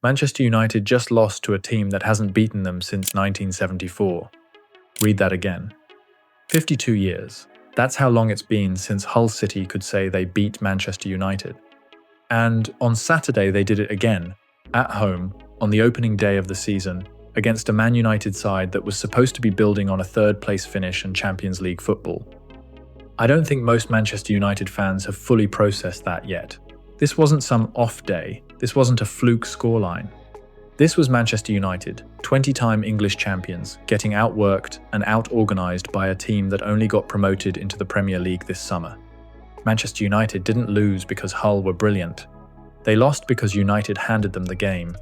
Manchester United just lost to a team that hasn't beaten them since 1974. Read that again. 52 years. That's how long it's been since Hull City could say they beat Manchester United. And on Saturday they did it again, at home, on the opening day of the season, against a Man United side that was supposed to be building on a third-place finish and Champions League football. I don't think most Manchester United fans have fully processed that yet. This wasn't some off day, this wasn't a fluke scoreline. This was Manchester United, 20-time English champions, getting outworked and out-organised by a team that only got promoted into the Premier League this summer. Manchester United didn't lose because Hull were brilliant. They lost because United handed them the game.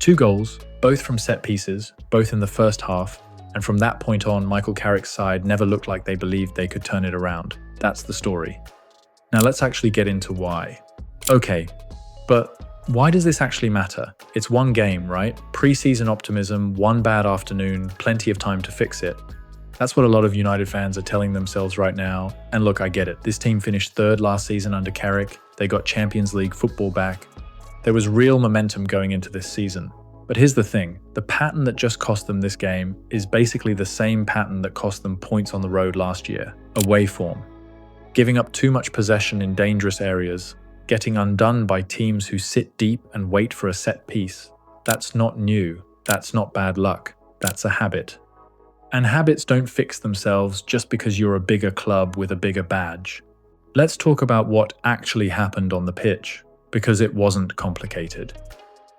2 goals, both from set pieces, both in the first half, and from that point on, Michael Carrick's side never looked like they believed they could turn it around. That's the story. Now let's actually get into why. Okay, but why does this actually matter? It's one game, right? Pre-season optimism, one bad afternoon, plenty of time to fix it. That's what a lot of United fans are telling themselves right now. And look, I get it. This team finished 3rd last season under Carrick. They got Champions League football back. There was real momentum going into this season. But here's the thing, the pattern that just cost them this game is basically the same pattern that cost them points on the road last year, away form. Giving up too much possession in dangerous areas, getting undone by teams who sit deep and wait for a set piece. That's not new, that's not bad luck, that's a habit. And habits don't fix themselves just because you're a bigger club with a bigger badge. Let's talk about what actually happened on the pitch, because it wasn't complicated.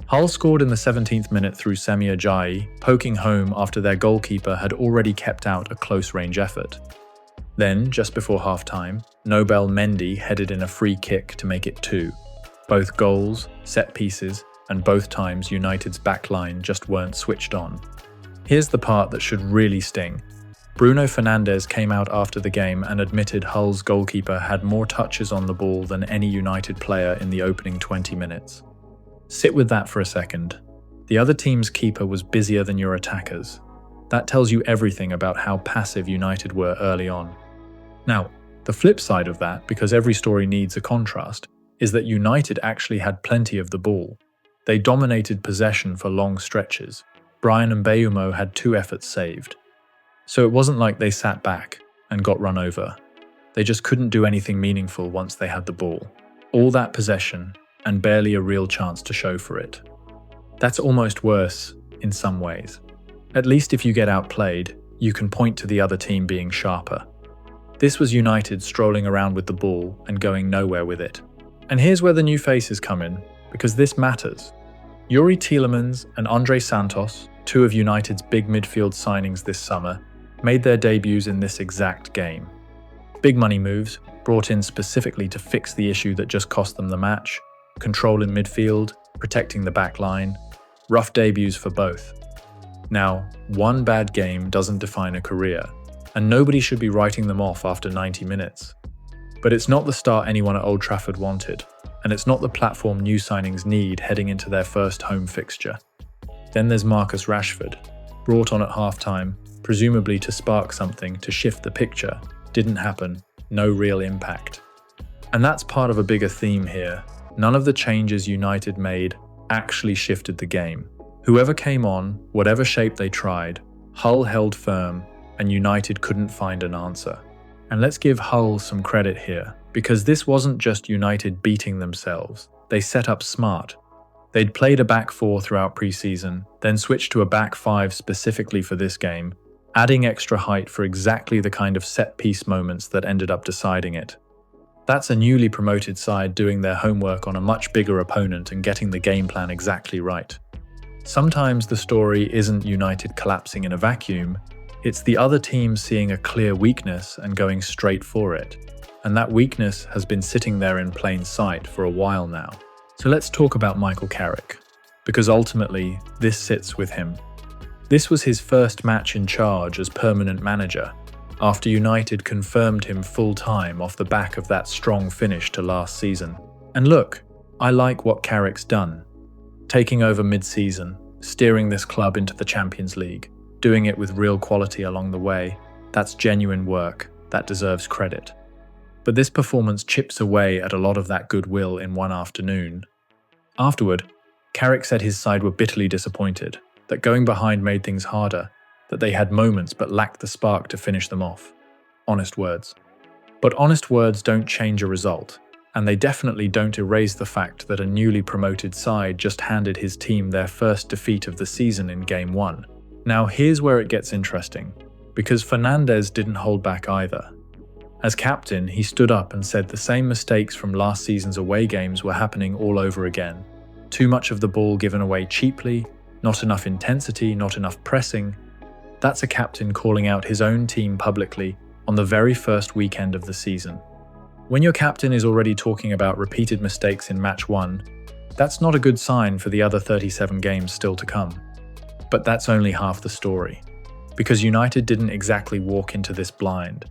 Hull scored in the 17th minute through Sami Ajayi, poking home after their goalkeeper had already kept out a close-range effort. Then, just before half-time, Nobel Mendy headed in a free kick to make it 2. Both goals, set pieces, and both times United's backline just weren't switched on. Here's the part that should really sting. Bruno Fernandes came out after the game and admitted Hull's goalkeeper had more touches on the ball than any United player in the opening 20 minutes. Sit with that for a second. The other team's keeper was busier than your attackers. That tells you everything about how passive United were early on. Now, the flip side of that, because every story needs a contrast, is that United actually had plenty of the ball. They dominated possession for long stretches. Bryan and Mbeumo had 2 efforts saved. So it wasn't like they sat back and got run over. They just couldn't do anything meaningful once they had the ball. All that possession, and barely a real chance to show for it. That's almost worse in some ways. At least if you get outplayed, you can point to the other team being sharper. This was United strolling around with the ball and going nowhere with it. And here's where the new faces come in, because this matters. Youri Tielemans and Andrey Santos, 2 of United's big midfield signings this summer, made their debuts in this exact game. Big money moves, brought in specifically to fix the issue that just cost them the match, control in midfield, protecting the back line, rough debuts for both. Now, one bad game doesn't define a career, and nobody should be writing them off after 90 minutes. But it's not the start anyone at Old Trafford wanted, and it's not the platform new signings need heading into their first home fixture. Then there's Marcus Rashford, brought on at halftime, presumably to spark something to shift the picture. Didn't happen, no real impact. And that's part of a bigger theme here. None of the changes United made actually shifted the game. Whoever came on, whatever shape they tried, Hull held firm and United couldn't find an answer. And let's give Hull some credit here, because this wasn't just United beating themselves. They set up smart. They'd played a back 4 throughout pre-season, then switched to a back 5 specifically for this game, adding extra height for exactly the kind of set-piece moments that ended up deciding it. That's a newly promoted side doing their homework on a much bigger opponent and getting the game plan exactly right. Sometimes the story isn't United collapsing in a vacuum, it's the other team seeing a clear weakness and going straight for it. And that weakness has been sitting there in plain sight for a while now. So let's talk about Michael Carrick, because ultimately this sits with him. This was his first match in charge as permanent manager, after United confirmed him full-time off the back of that strong finish to last season. And look, I like what Carrick's done. Taking over mid-season, steering this club into the Champions League, doing it with real quality along the way, that's genuine work, that deserves credit. But this performance chips away at a lot of that goodwill in one afternoon. Afterward, Carrick said his side were bitterly disappointed, that going behind made things harder, that they had moments but lacked the spark to finish them off. Honest words. But honest words don't change a result, and they definitely don't erase the fact that a newly promoted side just handed his team their first defeat of the season in Game 1. Now here's where it gets interesting, because Fernandes didn't hold back either. As captain, he stood up and said the same mistakes from last season's away games were happening all over again. Too much of the ball given away cheaply, not enough intensity, not enough pressing. That's a captain calling out his own team publicly on the very first weekend of the season. When your captain is already talking about repeated mistakes in match 1, that's not a good sign for the other 37 games still to come. But that's only half the story, because United didn't exactly walk into this blind.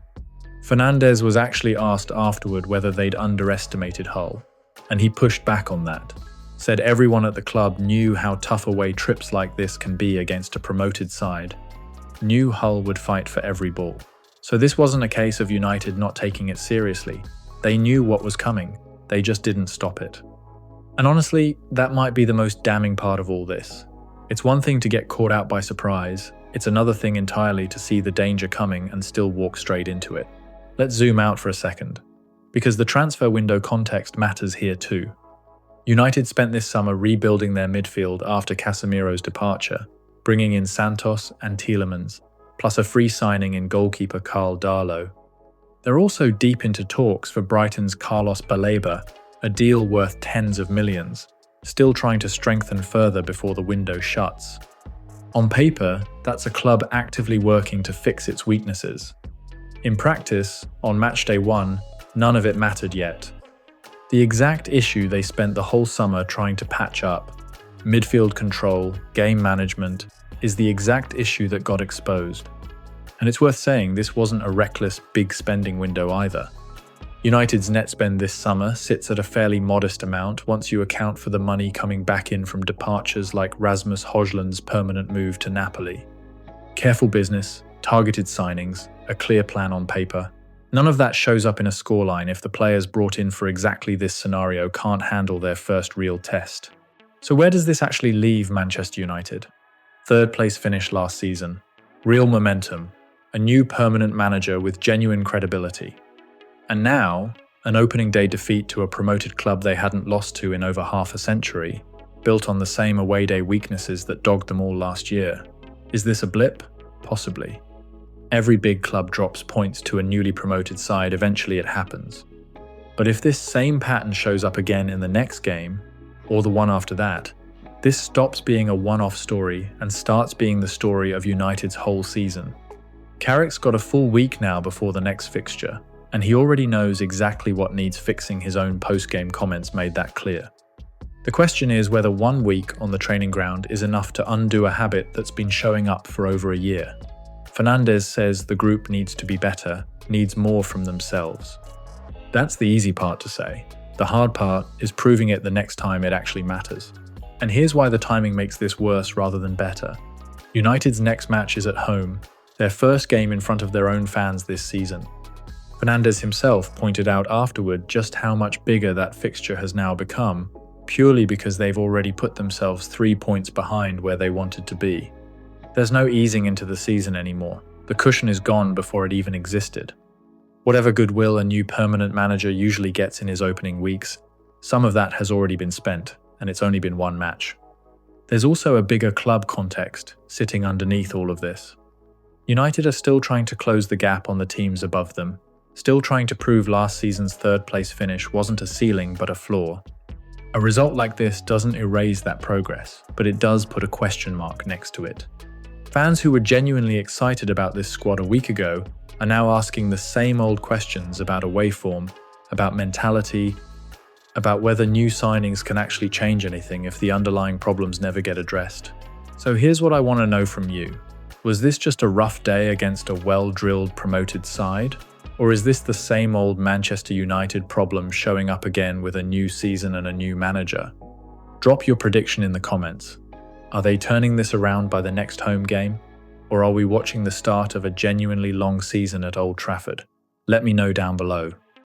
Fernandes was actually asked afterward whether they'd underestimated Hull, and he pushed back on that. Said everyone at the club knew how tough away trips like this can be against a promoted side. Knew Hull would fight for every ball. So this wasn't a case of United not taking it seriously. They knew what was coming, they just didn't stop it. And honestly, that might be the most damning part of all this. It's one thing to get caught out by surprise, it's another thing entirely to see the danger coming and still walk straight into it. Let's zoom out for a second, because the transfer window context matters here too. United spent this summer rebuilding their midfield after Casemiro's departure, bringing in Santos and Tielemans, plus a free signing in goalkeeper Karl Darlow. They're also deep into talks for Brighton's Carlos Baleba, a deal worth tens of millions, still trying to strengthen further before the window shuts. On paper, that's a club actively working to fix its weaknesses. In practice, on matchday 1, none of it mattered yet. The exact issue they spent the whole summer trying to patch up, midfield control, game management, is the exact issue that got exposed. And it's worth saying this wasn't a reckless, big spending window either. United's net spend this summer sits at a fairly modest amount once you account for the money coming back in from departures like Rasmus Højlund's permanent move to Napoli. Careful business, targeted signings, a clear plan on paper. None of that shows up in a scoreline if the players brought in for exactly this scenario can't handle their first real test. So where does this actually leave Manchester United? Third place finish last season. Real momentum. A new permanent manager with genuine credibility. And now, an opening day defeat to a promoted club they hadn't lost to in over half a century, built on the same away day weaknesses that dogged them all last year. Is this a blip? Possibly. Every big club drops points to a newly promoted side, eventually it happens. But if this same pattern shows up again in the next game, or the one after that, this stops being a one-off story and starts being the story of United's whole season. Carrick's got a full week now before the next fixture, and he already knows exactly what needs fixing. His own post-game comments made that clear. The question is whether 1 week on the training ground is enough to undo a habit that's been showing up for over a year. Fernandes says the group needs to be better, needs more from themselves. That's the easy part to say. The hard part is proving it the next time it actually matters. And here's why the timing makes this worse rather than better. United's next match is at home, their first game in front of their own fans this season. Fernandes himself pointed out afterward just how much bigger that fixture has now become, purely because they've already put themselves 3 points behind where they wanted to be. There's no easing into the season anymore. The cushion is gone before it even existed. Whatever goodwill a new permanent manager usually gets in his opening weeks, some of that has already been spent, and it's only been one match. There's also a bigger club context sitting underneath all of this. United are still trying to close the gap on the teams above them, still trying to prove last season's third-place finish wasn't a ceiling but a floor. A result like this doesn't erase that progress, but it does put a question mark next to it. Fans who were genuinely excited about this squad a week ago are now asking the same old questions about away form, about mentality, about whether new signings can actually change anything if the underlying problems never get addressed. So here's what I want to know from you. Was this just a rough day against a well-drilled promoted side? Or is this the same old Manchester United problem showing up again with a new season and a new manager? Drop your prediction in the comments. Are they turning this around by the next home game? Or are we watching the start of a genuinely long season at Old Trafford? Let me know down below.